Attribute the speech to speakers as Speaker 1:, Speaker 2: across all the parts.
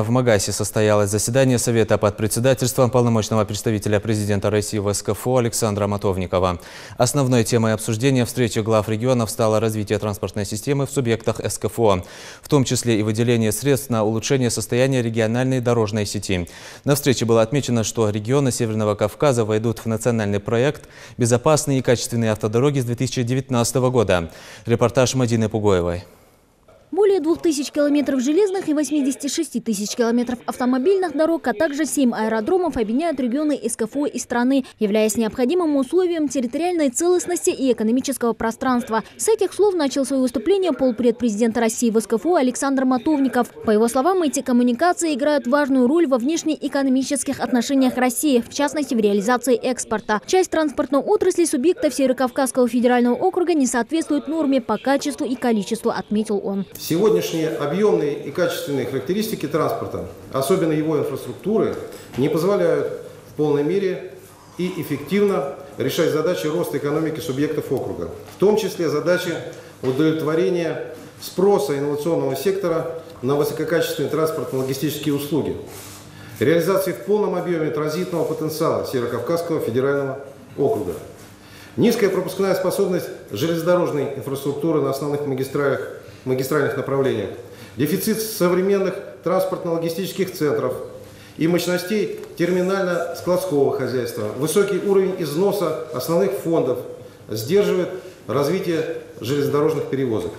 Speaker 1: В Магасе состоялось заседание Совета под председательством полномочного представителя президента России в СКФО Александра Матовникова. Основной темой обсуждения встречи глав регионов стало развитие транспортной системы в субъектах СКФО, в том числе и выделение средств на улучшение состояния региональной дорожной сети. На встрече было отмечено, что регионы Северного Кавказа войдут в национальный проект «Безопасные и качественные автодороги» с 2019 года. Репортаж Мадины Пугоевой.
Speaker 2: Более 2000 километров железных и 86 тысяч километров автомобильных дорог, а также 7 аэродромов объединяют регионы СКФО и страны, являясь необходимым условием территориальной целостности и экономического пространства. С этих слов начал свое выступление полпред президента России в СКФО Александр Матовников. По его словам, эти коммуникации играют важную роль во внешнеэкономических отношениях России, в частности в реализации экспорта. Часть транспортной отрасли субъектов Северокавказского федерального округа не соответствует норме по качеству и количеству, отметил он.
Speaker 3: Сегодняшние объемные и качественные характеристики транспорта, особенно его инфраструктуры, не позволяют в полной мере и эффективно решать задачи роста экономики субъектов округа, в том числе задачи удовлетворения спроса инновационного сектора на высококачественные транспортно-логистические услуги, реализации в полном объеме транзитного потенциала Северокавказского федерального округа. Низкая пропускная способность железнодорожной инфраструктуры на основных магистральных направлениях, дефицит современных транспортно-логистических центров и мощностей терминально-складского хозяйства, высокий уровень износа основных фондов сдерживает развитие железнодорожных перевозок.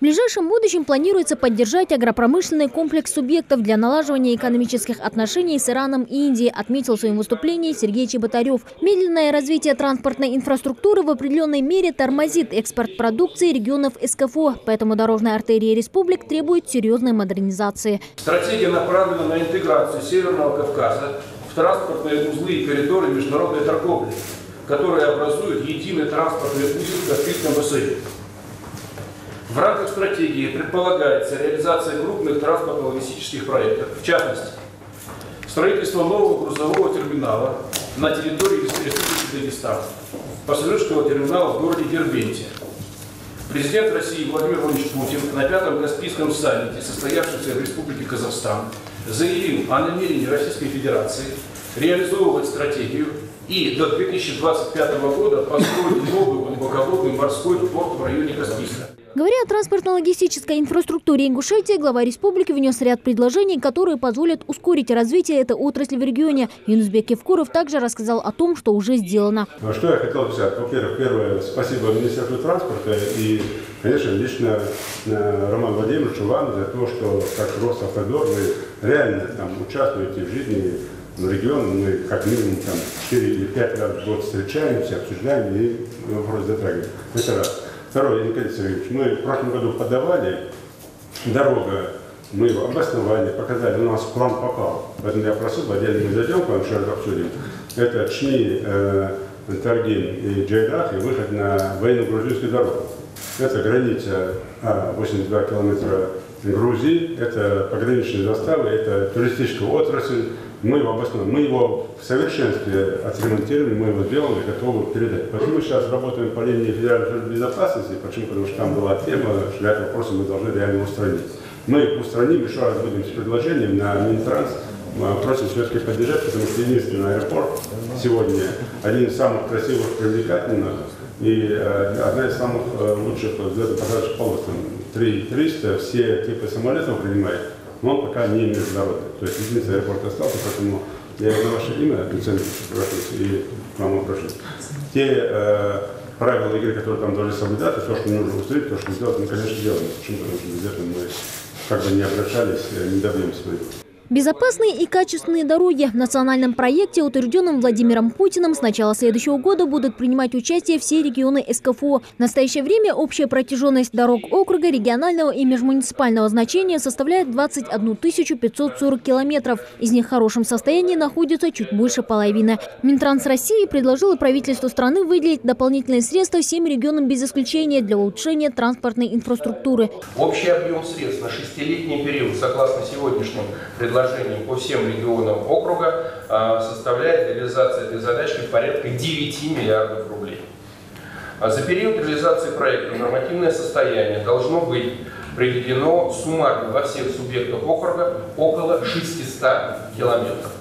Speaker 2: В ближайшем будущем планируется поддержать агропромышленный комплекс субъектов для налаживания экономических отношений с Ираном и Индией, отметил в своем выступлении Сергей Чеботарев. Медленное развитие транспортной инфраструктуры в определенной мере тормозит экспорт продукции регионов СКФО, поэтому дорожные артерии республик требуют серьезной модернизации.
Speaker 4: Стратегия направлена на интеграцию Северного Кавказа в транспортные узлы и коридоры международной торговли, которые образуют единый транспортный узел в Каспийском бассейне. В рамках стратегии предполагается реализация крупных транспортно-логистических проектов, в частности, строительство нового грузового терминала на территории Республики Дагестан, пассажирского терминала в городе Дербенте. Президент России Владимир Владимирович Путин на 5-м Каспийском саммите, состоявшемся в Республике Казахстан, заявил о намерении Российской Федерации реализовывать стратегию и до 2025 года построить новый глубоководный морской порт в районе Каспийска.
Speaker 2: Говоря о транспортно-логистической инфраструктуре Ингушетии, глава республики внес ряд предложений, которые позволят ускорить развитие этой отрасли в регионе. Юнусбек Евкуров также рассказал о том, что уже сделано.
Speaker 5: Что я хотел сказать? Во-первых, первое, спасибо Министерству транспорта и, конечно, лично Роману Владимировичу вам за то, что как Росавтодор вы реально там участвуете в жизни региона. Мы как минимум 4 или 5 раз в год встречаемся, обсуждаем и вопрос затрагиваем. Это раз. Второе, Николай Сергеевич, мы в прошлом году подавали дорога, мы его обосновали, показали, у нас план попал. Поэтому я просил, отдельно мы зайдем к вам, еще раз обсудим. Это Чни, Таргин и Джайдах и выход на военно-грузинскую дорогу. Это граница 82 километра Грузии, это пограничные заставы, это туристическая отрасль. Мы его обосновали, мы его в совершенстве отремонтировали, мы его сделали, готовы передать. Почему мы сейчас работаем по линии федеральной безопасности? Почему? Потому что там была тема, что этот вопрос мы должны реально устранить. Мы их устраним, еще раз будем с предложением на Минтранс. Просим все-таки поддержать, потому что единственный аэропорт сегодня один из самых красивых, привлекательных и одна из самых лучших взлетно-посадочных полос. 3300, все типы самолетов принимает. Но он пока не международный. То есть единственный аэропорт остался, поэтому я на ваше имя, Александр, и к вам обращаюсь. Те правила игры, которые там должны соблюдаться, то, что нужно устроить, то, что сделать, мы, конечно, делаем. Почему? Потому что без этого мы как бы не обращались, не добьемся своего.
Speaker 2: Безопасные и качественные дороги в национальном проекте, утвержденном Владимиром Путиным, с начала следующего года будут принимать участие все регионы СКФО. В настоящее время общая протяженность дорог округа регионального и межмуниципального значения составляет 21 540 километров. Из них в хорошем состоянии находится чуть больше половины. Минтранс России предложила правительству страны выделить дополнительные средства всем регионам без исключения для улучшения транспортной инфраструктуры.
Speaker 4: Общий объем средств на 6-летний период, согласно сегодняшним предложениям по всем регионам округа, составляет реализация этой задачи порядка 9 миллиардов рублей. За период реализации проекта нормативное состояние должно быть проведено суммарно во всех субъектах округа около 600 километров.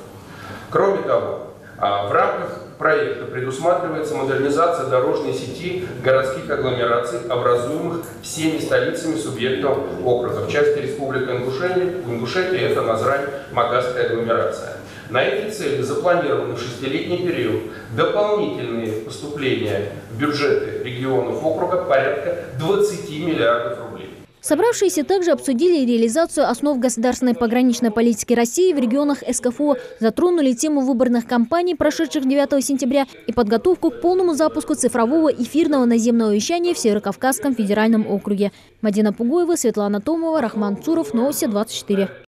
Speaker 4: Кроме того, в рамках проекта предусматривается модернизация дорожной сети городских агломераций, образуемых всеми столицами субъектов округа. В части Республики Ингушетия это Назрань-Магасская агломерация. На эти цели запланированы в 6-летний период дополнительные поступления в бюджеты регионов округа порядка 20 миллиардов рублей.
Speaker 2: Собравшиеся также обсудили реализацию основ государственной пограничной политики России в регионах СКФО, затронули тему выборных кампаний, прошедших 9 сентября, и подготовку к полному запуску цифрового эфирного наземного вещания в Северокавказском федеральном округе. Мадина Пугоева, Светлана Томова, Рахман Цуров, Новости 24.